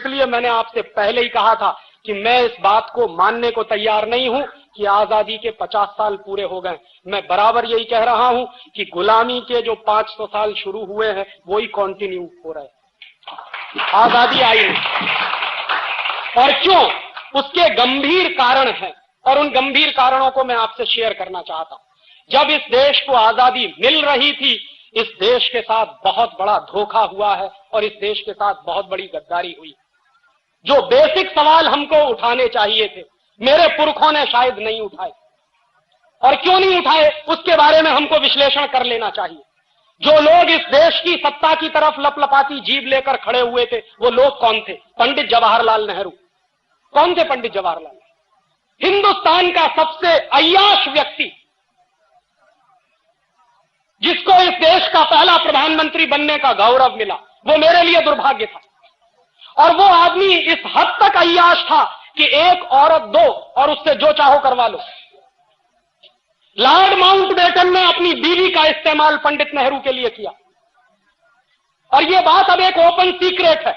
इसलिए मैंने आपसे पहले ही कहा था कि मैं इस बात को मानने को तैयार नहीं हूं कि आजादी के 50 साल पूरे हो गए। मैं बराबर यही कह रहा हूं कि गुलामी के जो 500 साल शुरू हुए हैं वही कंटिन्यू हो रहे हैं। आजादी आई नहीं। और क्यों? उसके गंभीर कारण हैं और उन गंभीर कारणों को मैं आपसे शेयर करना चाहता हूं। जब इस देश को आजादी मिल रही थी, इस देश के साथ बहुत बड़ा धोखा हुआ है और इस देश के साथ बहुत बड़ी गद्दारी हुई। जो बेसिक सवाल हमको उठाने चाहिए थे, मेरे पुरखों ने शायद नहीं उठाए। और क्यों नहीं उठाए, उसके बारे में हमको विश्लेषण कर लेना चाहिए। जो लोग इस देश की सत्ता की तरफ लपलपाती जीभ लेकर खड़े हुए थे, वो लोग कौन थे? पंडित जवाहरलाल नेहरू। कौन थे पंडित जवाहरलाल? हिंदुस्तान का सबसे अय्याश व्यक्ति, जिसको इस देश का पहला प्रधानमंत्री बनने का गौरव मिला। वो मेरे लिए दुर्भाग्य था। और वो आदमी इस हद तक अय्याश था कि एक औरत दो और उससे जो चाहो करवा लो। लॉर्ड माउंटबेटन ने अपनी बीवी का इस्तेमाल पंडित नेहरू के लिए किया। और ये बात अब एक ओपन सीक्रेट है।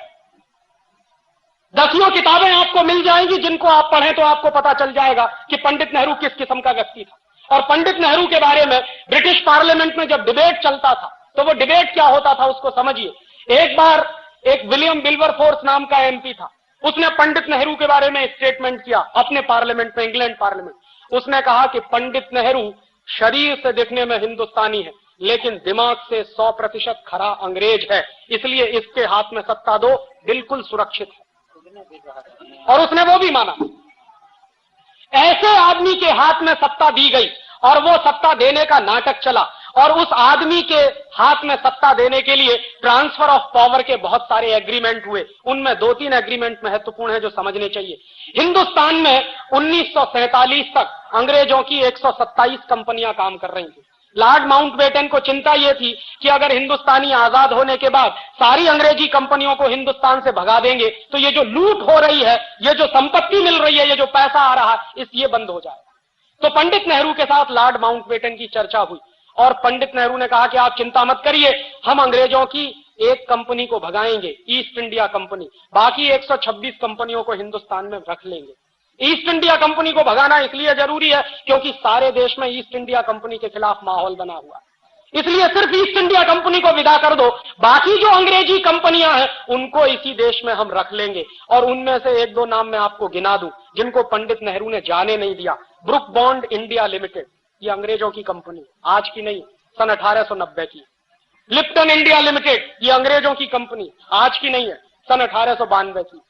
दसियों किताबें आपको मिल जाएंगी, जिनको आप पढ़ें तो आपको पता चल जाएगा कि पंडित नेहरू किस किस्म का व्यक्ति था। और पंडित नेहरू के बारे में ब्रिटिश पार्लियामेंट में जब डिबेट चलता था, तो वो डिबेट क्या होता था उसको समझिए। एक बार एक विलियम विल्बरफोर्स नाम का एमपी था, उसने पंडित नेहरू के बारे में स्टेटमेंट किया अपने पार्लियामेंट में, इंग्लैंड पार्लियामेंट। उसने कहा कि पंडित नेहरू शरीर से दिखने में हिंदुस्तानी है, लेकिन दिमाग से 100% खरा अंग्रेज है, इसलिए इसके हाथ में सत्ता दो, बिल्कुल सुरक्षित है। और उसने वो भी माना। ऐसे आदमी के हाथ में सत्ता दी गई और वो सत्ता देने का नाटक चला। और उस आदमी के हाथ में सत्ता देने के लिए ट्रांसफर ऑफ पावर के बहुत सारे एग्रीमेंट हुए। उनमें 2-3 एग्रीमेंट महत्वपूर्ण है जो समझने चाहिए। हिंदुस्तान में 1947 तक अंग्रेजों की 127 कंपनियां काम कर रही थी। लॉर्ड माउंटबेटन को चिंता यह थी कि अगर हिंदुस्तानी आजाद होने के बाद सारी अंग्रेजी कंपनियों को हिंदुस्तान से भगा देंगे तो ये जो लूट हो रही है, ये जो संपत्ति मिल रही है, ये जो पैसा आ रहा है, ये बंद हो जाएगा। तो पंडित नेहरू के साथ लॉर्ड माउंटबेटन की चर्चा हुई और पंडित नेहरू ने कहा कि आप चिंता मत करिए, हम अंग्रेजों की एक कंपनी को भगाएंगे, ईस्ट इंडिया कंपनी, बाकी 126 कंपनियों को हिंदुस्तान में रख लेंगे। ईस्ट इंडिया कंपनी को भगाना इसलिए जरूरी है क्योंकि सारे देश में ईस्ट इंडिया कंपनी के खिलाफ माहौल बना हुआ है। इसलिए सिर्फ ईस्ट इंडिया कंपनी को विदा कर दो, बाकी जो अंग्रेजी कंपनियां हैं उनको इसी देश में हम रख लेंगे। और उनमें से 1-2 नाम मैं आपको गिना दूं जिनको पंडित नेहरू ने जाने नहीं दिया। ब्रुक बॉन्ड इंडिया लिमिटेड, ये अंग्रेजों की कंपनी, आज की नहीं, सन 1890 की। लिप्टन इंडिया लिमिटेड, ये अंग्रेजों की कंपनी, आज की नहीं है, सन 1892 की,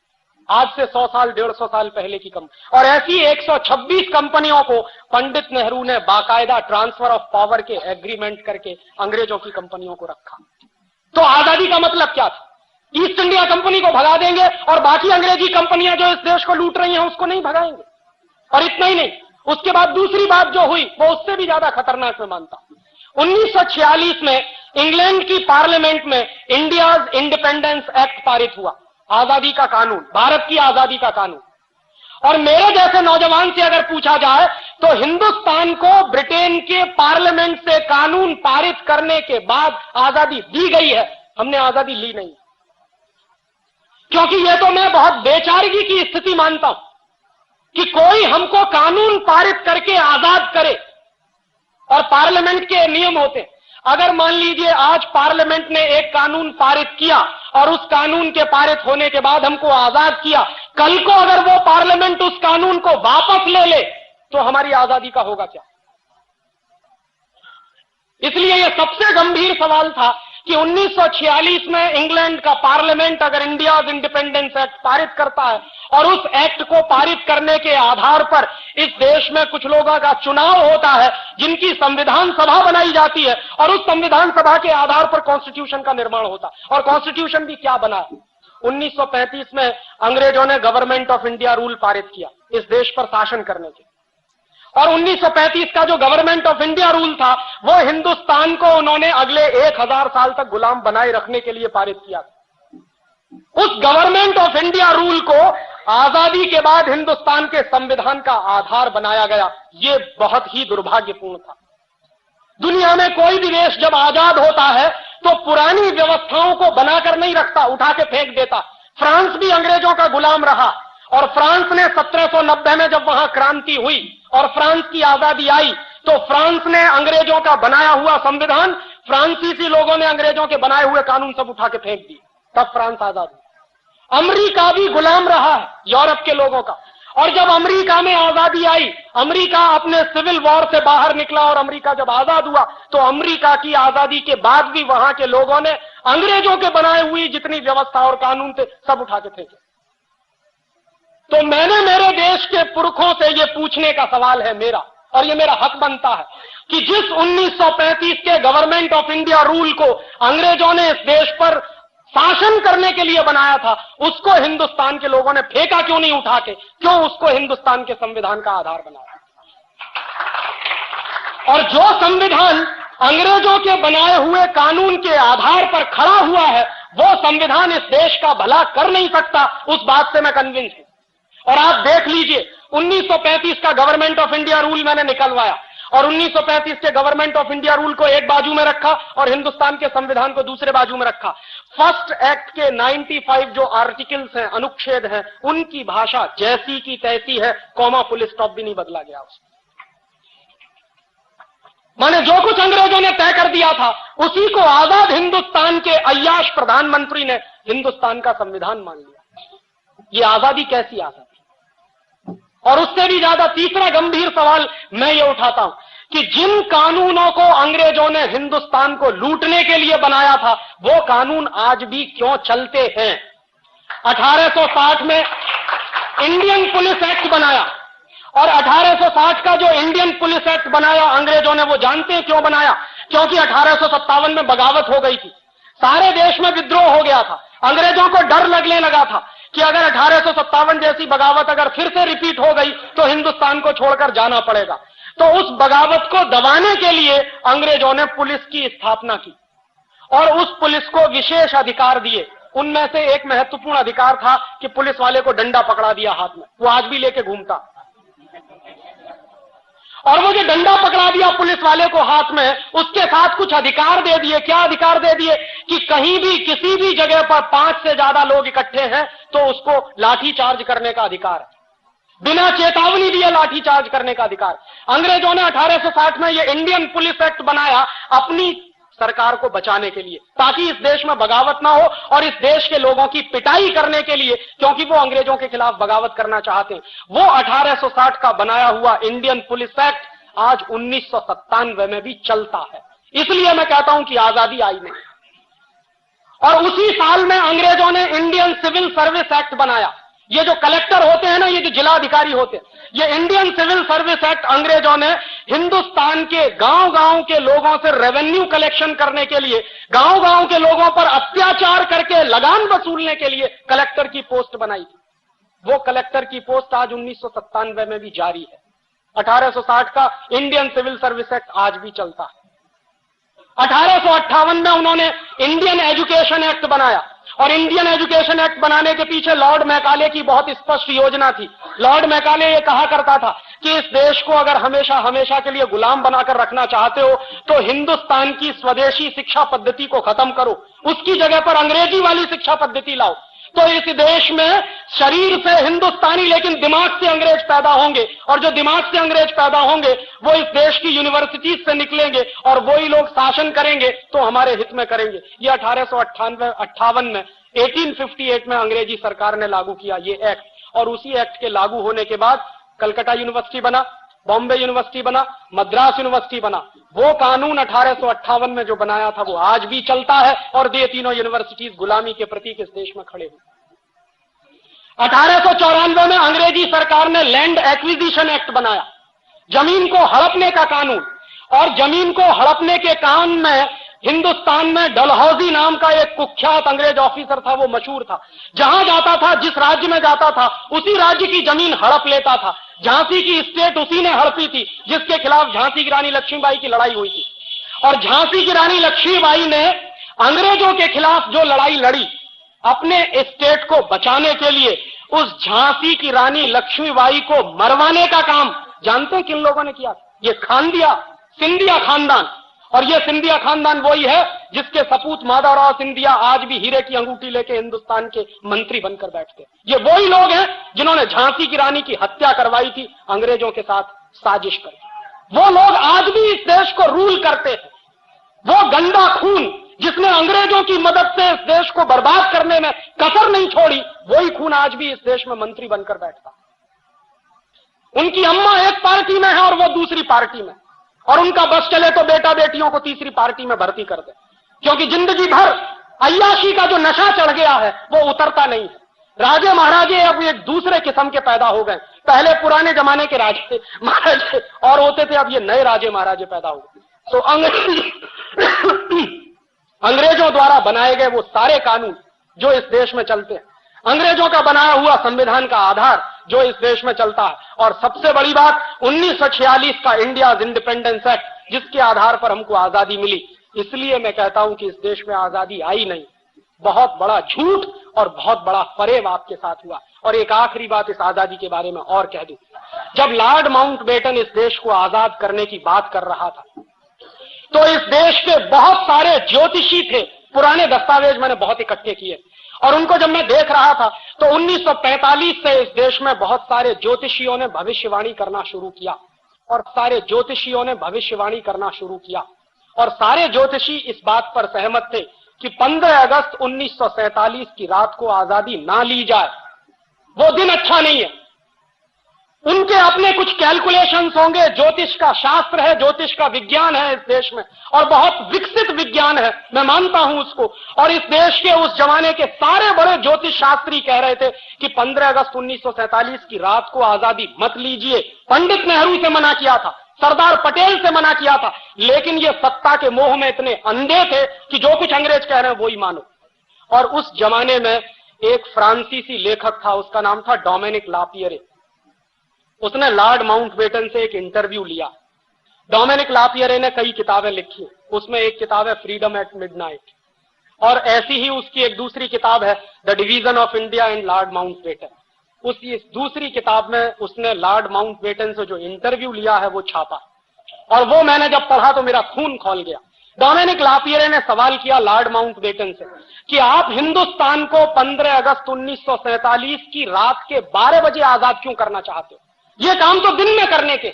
आज से 100 साल 150 साल पहले की कंपनी। और ऐसी 126 कंपनियों को पंडित नेहरू ने बाकायदा ट्रांसफर ऑफ पावर के एग्रीमेंट करके अंग्रेजों की कंपनियों को रखा। तो आजादी का मतलब क्या था? ईस्ट इंडिया कंपनी को भगा देंगे और बाकी अंग्रेजी कंपनियां जो इस देश को लूट रही हैं उसको नहीं भगाएंगे। और इतना ही नहीं, उसके बाद दूसरी बात जो हुई वो उससे भी ज्यादा खतरनाक मैं मानता हूं। 1946 में इंग्लैंड की पार्लियामेंट में इंडियाज इंडिपेंडेंस एक्ट पारित हुआ, आजादी का कानून, भारत की आजादी का कानून। और मेरे जैसे नौजवान से अगर पूछा जाए तो हिंदुस्तान को ब्रिटेन के पार्लियामेंट से कानून पारित करने के बाद आजादी दी गई है, हमने आजादी ली नहीं। क्योंकि यह तो मैं बहुत बेचारगी की स्थिति मानता हूं कि कोई हमको कानून पारित करके आजाद करे। और पार्लियामेंट के नियम होते हैं, अगर मान लीजिए आज पार्लियामेंट ने एक कानून पारित किया और उस कानून के पारित होने के बाद हमको आजाद किया, कल को अगर वो पार्लियामेंट उस कानून को वापस ले ले तो हमारी आजादी का होगा क्या? इसलिए यह सबसे गंभीर सवाल था कि 1946 में इंग्लैंड का पार्लियामेंट अगर इंडियाज इंडिपेंडेंस एक्ट पारित करता है और उस एक्ट को पारित करने के आधार पर इस देश में कुछ लोगों का चुनाव होता है, जिनकी संविधान सभा बनाई जाती है और उस संविधान सभा के आधार पर कॉन्स्टिट्यूशन का निर्माण होता है। और कॉन्स्टिट्यूशन भी क्या बना है? 1935 में अंग्रेजों ने गवर्नमेंट ऑफ इंडिया रूल पारित किया इस देश पर शासन करने के। और 1935 का जो गवर्नमेंट ऑफ इंडिया रूल था वो हिंदुस्तान को उन्होंने अगले 1000 साल तक गुलाम बनाए रखने के लिए पारित किया। उस गवर्नमेंट ऑफ इंडिया रूल को आजादी के बाद हिंदुस्तान के संविधान का आधार बनाया गया। ये बहुत ही दुर्भाग्यपूर्ण था। दुनिया में कोई भी देश जब आजाद होता है तो पुरानी व्यवस्थाओं को बनाकर नहीं रखता, उठा के फेंक देता। फ्रांस भी अंग्रेजों का गुलाम रहा और फ्रांस ने 1790 में जब वहां क्रांति हुई और फ्रांस की आजादी आई तो फ्रांस ने अंग्रेजों का बनाया हुआ संविधान, फ्रांसीसी लोगों ने अंग्रेजों के बनाए हुए कानून सब उठा के फेंक दिए, तब फ्रांस आजाद हुआ। अमेरिका भी गुलाम रहा है यूरोप के लोगों का, और जब अमेरिका में आजादी आई, अमेरिका अपने सिविल वॉर से बाहर निकला और अमेरिका जब आजाद हुआ तो अमेरिका की आजादी के बाद भी वहां के लोगों ने अंग्रेजों के बनाए हुई जितनी व्यवस्था और कानून थे सब उठा के फेंके। तो मैंने मेरे देश के पुरखों से यह पूछने का सवाल है मेरा, और यह मेरा हक बनता है कि जिस 1935 के गवर्नमेंट ऑफ इंडिया रूल को अंग्रेजों ने इस देश पर शासन करने के लिए बनाया था, उसको हिंदुस्तान के लोगों ने फेंका क्यों नहीं उठा के, क्यों उसको हिंदुस्तान के संविधान का आधार बनाया? और जो संविधान अंग्रेजों के बनाए हुए कानून के आधार पर खड़ा हुआ है, वो संविधान इस देश का भला कर नहीं सकता, उस बात से मैं कन्विंस हूं। और आप देख लीजिए 1935 का गवर्नमेंट ऑफ इंडिया रूल मैंने निकलवाया और 1935 के गवर्नमेंट ऑफ इंडिया रूल को एक बाजू में रखा और हिंदुस्तान के संविधान को दूसरे बाजू में रखा। फर्स्ट एक्ट के 95 जो आर्टिकल्स हैं, अनुच्छेद हैं, उनकी भाषा जैसी की तैसी है, कॉमा फुल स्टॉप भी नहीं बदला गया उसमें। माने जो कुछ अंग्रेजों ने तय कर दिया था उसी को आजाद हिंदुस्तान के अय्याश प्रधानमंत्री ने हिंदुस्तान का संविधान मान लिया। ये आजादी कैसी आजादी? और उससे भी ज्यादा तीसरा गंभीर सवाल मैं ये उठाता हूं कि जिन कानूनों को अंग्रेजों ने हिंदुस्तान को लूटने के लिए बनाया था, वो कानून आज भी क्यों चलते हैं? 1860 में इंडियन पुलिस एक्ट बनाया और 1860 का जो इंडियन पुलिस एक्ट बनाया अंग्रेजों ने, वो जानते हैं क्यों बनाया? क्योंकि 1857 में बगावत हो गई थी, सारे देश में विद्रोह हो गया था। अंग्रेजों को डर लगने लगा था कि अगर 1857 जैसी बगावत अगर फिर से रिपीट हो गई तो हिंदुस्तान को छोड़कर जाना पड़ेगा। तो उस बगावत को दबाने के लिए अंग्रेजों ने पुलिस की स्थापना की और उस पुलिस को विशेष अधिकार दिए। उनमें से एक महत्वपूर्ण अधिकार था कि पुलिस वाले को डंडा पकड़ा दिया हाथ में, वो आज भी लेके घूमता। और वो जो डंडा पकड़ा दिया पुलिस वाले को हाथ में, उसके साथ कुछ अधिकार दे दिए। क्या अधिकार दे दिए? कि कहीं भी किसी भी जगह पर 5 से ज्यादा लोग इकट्ठे हैं तो उसको लाठी चार्ज करने का अधिकार है, बिना चेतावनी दिए लाठी चार्ज करने का अधिकार। अंग्रेजों ने 1860 में ये इंडियन पुलिस एक्ट बनाया अपनी सरकार को बचाने के लिए, ताकि इस देश में बगावत ना हो और इस देश के लोगों की पिटाई करने के लिए, क्योंकि वो अंग्रेजों के खिलाफ बगावत करना चाहते हैं। वो 1860 का बनाया हुआ इंडियन पुलिस एक्ट आज 1997 में भी चलता है। इसलिए मैं कहता हूं कि आजादी आई नहीं। और उसी साल में अंग्रेजों ने इंडियन सिविल सर्विस एक्ट बनाया। ये जो कलेक्टर होते हैं ना, ये जो जिलाधिकारी होते हैं, ये इंडियन सिविल सर्विस एक्ट अंग्रेजों ने हिंदुस्तान के गांव-गांव के लोगों से रेवेन्यू कलेक्शन करने के लिए, गांव-गांव के लोगों पर अत्याचार करके लगान वसूलने के लिए कलेक्टर की पोस्ट बनाई थी। वो कलेक्टर की पोस्ट आज 1997 में भी जारी है। 1860 का इंडियन सिविल सर्विस एक्ट आज भी चलता है। 1858 में उन्होंने इंडियन एजुकेशन एक्ट बनाया और इंडियन एजुकेशन एक्ट बनाने के पीछे लॉर्ड मैकाले की बहुत स्पष्ट योजना थी। लॉर्ड मैकाले ये कहा करता था कि इस देश को अगर हमेशा हमेशा के लिए गुलाम बनाकर रखना चाहते हो तो हिंदुस्तान की स्वदेशी शिक्षा पद्धति को खत्म करो, उसकी जगह पर अंग्रेजी वाली शिक्षा पद्धति लाओ। तो इस देश में शरीर से हिंदुस्तानी लेकिन दिमाग से अंग्रेज पैदा होंगे, और जो दिमाग से अंग्रेज पैदा होंगे वो इस देश की यूनिवर्सिटीज से निकलेंगे और वही लोग शासन करेंगे तो हमारे हित में करेंगे। ये 1858 में 1858 में अंग्रेजी सरकार ने लागू किया ये एक्ट, और उसी एक्ट के लागू होने के बाद कलकत्ता यूनिवर्सिटी बना, बॉम्बे यूनिवर्सिटी बना, मद्रास यूनिवर्सिटी बना। वो कानून 1858 में जो बनाया था वो आज भी चलता है और ये तीनों यूनिवर्सिटीज गुलामी के प्रतीक इस देश में खड़े हुए। 1894 में अंग्रेजी सरकार ने लैंड एक्विजिशन एक्ट बनाया, जमीन को हड़पने का कानून। और जमीन को हड़पने के कानून में हिंदुस्तान में डलहौजी नाम का एक कुख्यात अंग्रेज ऑफिसर था, वो मशहूर था। जहां जाता था, जिस राज्य में जाता था, उसी राज्य की जमीन हड़प लेता था। झांसी की स्टेट उसी ने हड़पी थी जिसके खिलाफ झांसी की रानी लक्ष्मीबाई की लड़ाई हुई थी। और झांसी की रानी लक्ष्मीबाई ने अंग्रेजों के खिलाफ जो लड़ाई लड़ी अपने स्टेट को बचाने के लिए, उस झांसी की रानी लक्ष्मीबाई को मरवाने का काम जानते हैं किन लोगों ने किया? ये खानदिया सिंधिया खानदान। और ये सिंधिया खानदान वही है जिसके सपूत माधवराव सिंधिया आज भी हीरे की अंगूठी लेके हिंदुस्तान के मंत्री बनकर बैठते हैं। ये वही लोग हैं जिन्होंने झांसी की रानी की हत्या करवाई थी अंग्रेजों के साथ साजिश करके। वो लोग आज भी इस देश को रूल करते हैं। वो गंदा खून जिसने अंग्रेजों की मदद से इस देश को बर्बाद करने में कसर नहीं छोड़ी, वही खून आज भी इस देश में मंत्री बनकर बैठता। उनकी अम्मा एक पार्टी में है और वो दूसरी पार्टी में, और उनका बस चले तो बेटा बेटियों को तीसरी पार्टी में भर्ती कर दे, क्योंकि जिंदगी भर अय्याशी का जो नशा चढ़ गया है वो उतरता नहीं है। राजे महाराजे अब एक दूसरे किस्म के पैदा हो गए। पहले पुराने जमाने के राजे महाराजे और होते थे, अब ये नए राजे महाराजे पैदा हो गए। तो अंग्रेजों द्वारा बनाए गए वो सारे कानून जो इस देश में चलते हैं, अंग्रेजों का बनाया हुआ संविधान का आधार जो इस देश में चलता है, और सबसे बड़ी बात 1946 का इंडिया इंडिपेंडेंस एक्ट जिसके आधार पर हमको आजादी मिली। इसलिए मैं कहता हूं कि इस देश में आजादी आई नहीं, बहुत बड़ा झूठ और बहुत बड़ा फरेब आपके साथ हुआ। और एक आखिरी बात इस आजादी के बारे में और कह दूं, जब लॉर्ड माउंटबेटन इस देश को आजाद करने की बात कर रहा था तो इस देश के बहुत सारे ज्योतिषी थे, पुराने दस्तावेज मैंने बहुत इकट्ठे किए, और उनको जब मैं देख रहा था तो 1945 से इस देश में बहुत सारे ज्योतिषियों ने भविष्यवाणी करना शुरू किया, और सारे ज्योतिषियों ने भविष्यवाणी करना शुरू किया, और सारे ज्योतिषी इस बात पर सहमत थे कि 15 अगस्त 1947 की रात को आजादी ना ली जाए, वो दिन अच्छा नहीं है। उनके अपने कुछ कैलकुलेशंस होंगे, ज्योतिष का शास्त्र है, ज्योतिष का विज्ञान है इस देश में, और बहुत विकसित विज्ञान है, मैं मानता हूं उसको। और इस देश के उस जमाने के सारे बड़े ज्योतिष शास्त्री कह रहे थे कि 15 अगस्त 1947 की रात को आजादी मत लीजिए। पंडित नेहरू से मना किया था, सरदार पटेल से मना किया था, लेकिन ये सत्ता के मोह में इतने अंधे थे कि जो कुछ अंग्रेज कह रहे हैं वो ही मानो। और उस जमाने में एक फ्रांसीसी लेखक था, उसका नाम था डोमिनिक लापियरे। उसने लॉर्ड माउंटबेटन से एक इंटरव्यू लिया। डोमिनिक लापियरे ने कई किताबें लिखी, उसमें एक किताब है फ्रीडम एट मिडनाइट, और ऐसी ही उसकी एक दूसरी किताब है the division of India and Lord Mountbatten. उस दूसरी किताब में उसने लॉर्ड माउंटबेटन से जो इंटरव्यू लिया है वो छापा, और वो मैंने जब पढ़ा तो मेरा खून खौल गया। डोमिनिक लापियरे ने सवाल किया लॉर्ड माउंटबेटन से कि आप हिंदुस्तान को 15 अगस्त 1947 की रात के 12 बजे आजाद क्यों करना चाहते हो? ये काम तो दिन में करने के,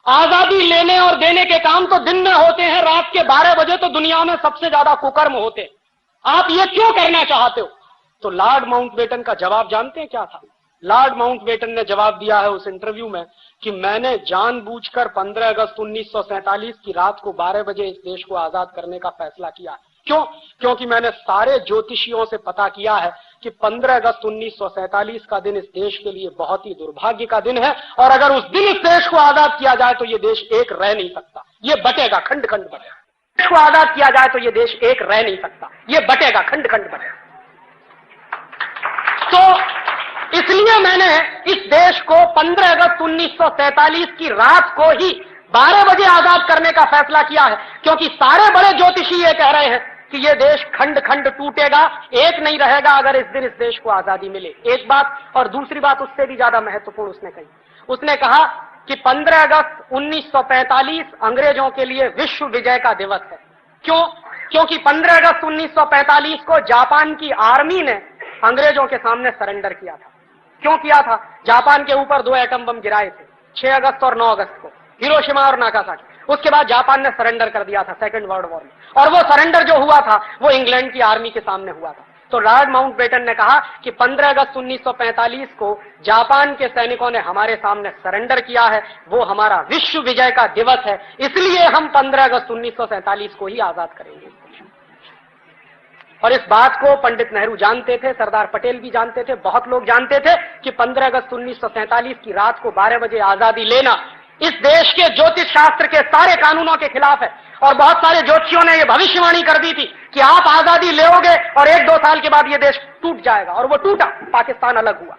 आजादी लेने और देने के काम तो दिन में होते हैं, रात के 12 बजे तो दुनिया में सबसे ज्यादा कुकर्म होते हैं, आप ये क्यों करना चाहते हो? तो लॉर्ड माउंटबेटन का जवाब जानते हैं क्या था? लॉर्ड माउंटबेटन ने जवाब दिया है उस इंटरव्यू में कि मैंने जानबूझकर 15 अगस्त 1947 की रात को 12 बजे इस देश को आजाद करने का फैसला किया। क्यों? क्योंकि मैंने सारे ज्योतिषियों से पता किया है कि 15 अगस्त 1947 का दिन इस देश के लिए बहुत ही दुर्भाग्य का दिन है, और अगर उस दिन इस देश को आजाद किया जाए तो ये देश एक रह नहीं सकता, ये बटेगा, खंड खंड बटेगा। देश को आजाद किया जाए तो ये देश एक रह नहीं सकता, ये बटेगा, खंड खंड बटेगा। तो इसलिए मैंने इस देश को 15 अगस्त 1947 की रात को ही 12 बजे आजाद करने का फैसला किया है, क्योंकि सारे बड़े ज्योतिषी ये कह रहे हैं कि ये देश खंड खंड टूटेगा, एक नहीं रहेगा अगर इस दिन इस देश को आजादी मिले। एक बात, और दूसरी बात उससे भी ज्यादा महत्वपूर्ण उसने कही, उसने कहा कि 15 अगस्त 1945 अंग्रेजों के लिए विश्व विजय का दिवस है। क्यों? क्योंकि 15 अगस्त 1945 को जापान की आर्मी ने अंग्रेजों के सामने सरेंडर किया था। क्यों किया था? जापान के ऊपर 2 एटम बम गिराए थे, 6 अगस्त और 9 अगस्त को, हिरोशिमा और नागासाकी। उसके बाद जापान ने सरेंडर कर दिया था सेकेंड वर्ल्ड वॉर में, और वो सरेंडर जो हुआ था वो इंग्लैंड की आर्मी के सामने हुआ था। तो लॉर्ड माउंटबेटन ने कहा कि 15 अगस्त 1945 को जापान के सैनिकों ने हमारे सामने सरेंडर किया है, वो हमारा विश्व विजय का दिवस है, इसलिए हम 15 अगस्त 1947 को ही आजाद करेंगे। और इस बात को पंडित नेहरू जानते थे, सरदार पटेल भी जानते थे, बहुत लोग जानते थे कि 15 अगस्त 1947 की रात को 12 बजे आजादी लेना इस देश के ज्योतिष शास्त्र के सारे कानूनों के खिलाफ है। और बहुत सारे ज्योतिषियों ने यह भविष्यवाणी कर दी थी कि आप आजादी लेोगे और 1-2 साल के बाद यह देश टूट जाएगा, और वो टूटा, पाकिस्तान अलग हुआ,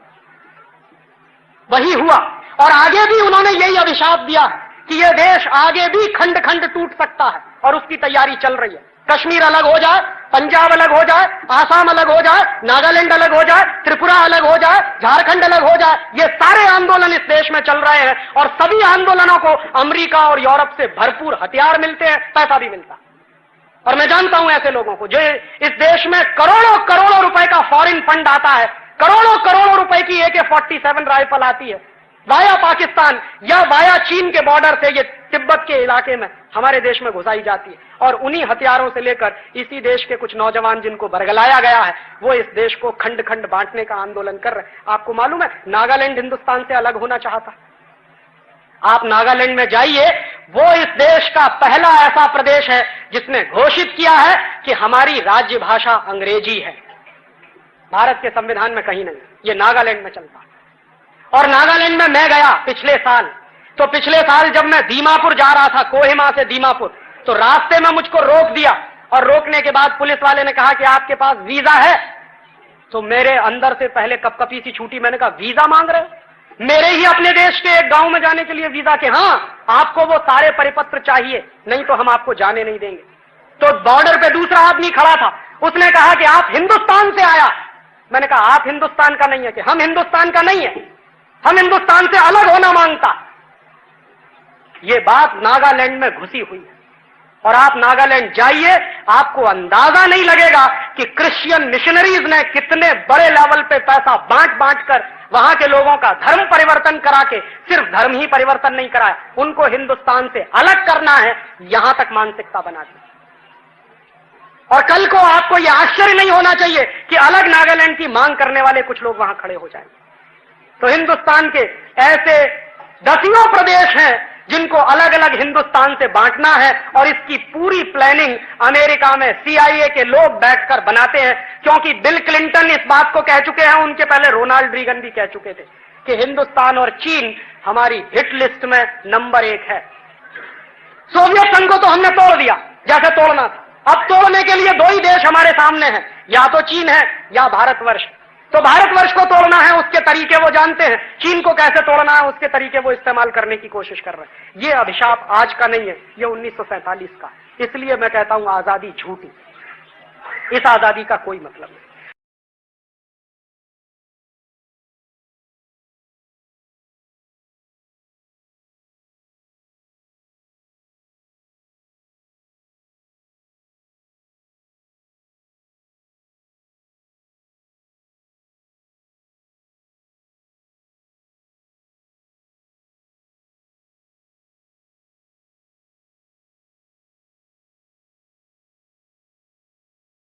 वही हुआ। और आगे भी उन्होंने यही अभिशाप दिया कि यह देश आगे भी खंड खंड टूट सकता है, और उसकी तैयारी चल रही है। कश्मीर अलग हो जाए, पंजाब अलग हो जाए, आसाम अलग हो जाए, नागालैंड अलग हो जाए, त्रिपुरा अलग हो जाए, झारखंड अलग हो जाए, ये सारे आंदोलन इस देश में चल रहे हैं, और सभी आंदोलनों को अमेरिका और यूरोप से भरपूर हथियार मिलते हैं, पैसा भी मिलता है। और मैं जानता हूं ऐसे लोगों को जो इस देश में करोड़ों करोड़ों रुपए का फॉरेन फंड आता है, करोड़ों करोड़ों रुपए की AK-47 राइफल आती है वाया पाकिस्तान या वाया चीन के बॉर्डर से, ये तिब्बत के इलाके में हमारे देश में घुसाई जाती है, और उन्हीं हथियारों से लेकर इसी देश के कुछ नौजवान जिनको बरगलाया गया है, वो इस देश को खंड खंड बांटने का आंदोलन कर रहे हैं। आपको मालूम है नागालैंड हिंदुस्तान से अलग होना चाहता। आप नागालैंड में जाइए, वो इस देश का पहला ऐसा प्रदेश है जिसने घोषित किया है कि हमारी राज्य भाषा अंग्रेजी है। भारत के संविधान में कहीं नहीं, ये नागालैंड में चलता। और नागालैंड में मैं गया पिछले साल, तो पिछले साल जब मैं दीमापुर जा रहा था, कोहिमा से दीमापुर, तो रास्ते में मुझको रोक दिया, और रोकने के बाद पुलिस वाले ने कहा कि आपके पास वीजा है। तो मेरे अंदर से पहले कपकपी सी छूटी, मैंने कहा वीजा मांग रहे हो? मेरे ही अपने देश के एक गांव में जाने के लिए वीजा के? हाँ, आपको वो सारे परिपत्र चाहिए, नहीं तो हम आपको जाने नहीं देंगे। तो बॉर्डर पे दूसरा आदमी खड़ा था, उसने कहा कि आप हिंदुस्तान से आया। मैंने कहा आप हिंदुस्तान का नहीं है? कि हम हिंदुस्तान का नहीं है, हम हिंदुस्तान से अलग होना मांगता। ये बात नागालैंड में घुसी हुई है, और आप नागालैंड जाइए, आपको अंदाजा नहीं लगेगा कि क्रिश्चियन मिशनरीज ने कितने बड़े लेवल पे पैसा बांट बांट कर वहां के लोगों का धर्म परिवर्तन करा के, सिर्फ धर्म ही परिवर्तन नहीं कराया, उनको हिंदुस्तान से अलग करना है, यहां तक मानसिकता बना दी। और कल को आपको यह आश्चर्य नहीं होना चाहिए कि अलग नागालैंड की मांग करने वाले कुछ लोग वहां खड़े हो जाएंगे। तो हिंदुस्तान के ऐसे दसियों प्रदेश हैं जिनको अलग अलग हिंदुस्तान से बांटना है, और इसकी पूरी प्लानिंग अमेरिका में CIA के लोग बैठकर बनाते हैं, क्योंकि बिल क्लिंटन इस बात को कह चुके हैं, उनके पहले रोनाल्ड रीगन भी कह चुके थे कि हिंदुस्तान और चीन हमारी हिट लिस्ट में नंबर 1 है। सोवियत संघ को तो हमने तोड़ दिया जैसे तोड़ना था, अब तोड़ने के लिए 2 ही देश हमारे सामने हैं, या तो चीन है या भारतवर्ष। तो भारतवर्ष को तोड़ना है, उसके तरीके वो जानते हैं, चीन को कैसे तोड़ना है उसके तरीके वो इस्तेमाल करने की कोशिश कर रहे हैं। ये अभिशाप आज का नहीं है, ये 1947 का। इसलिए मैं कहता हूं आजादी झूठी, इस आजादी का कोई मतलब नहीं।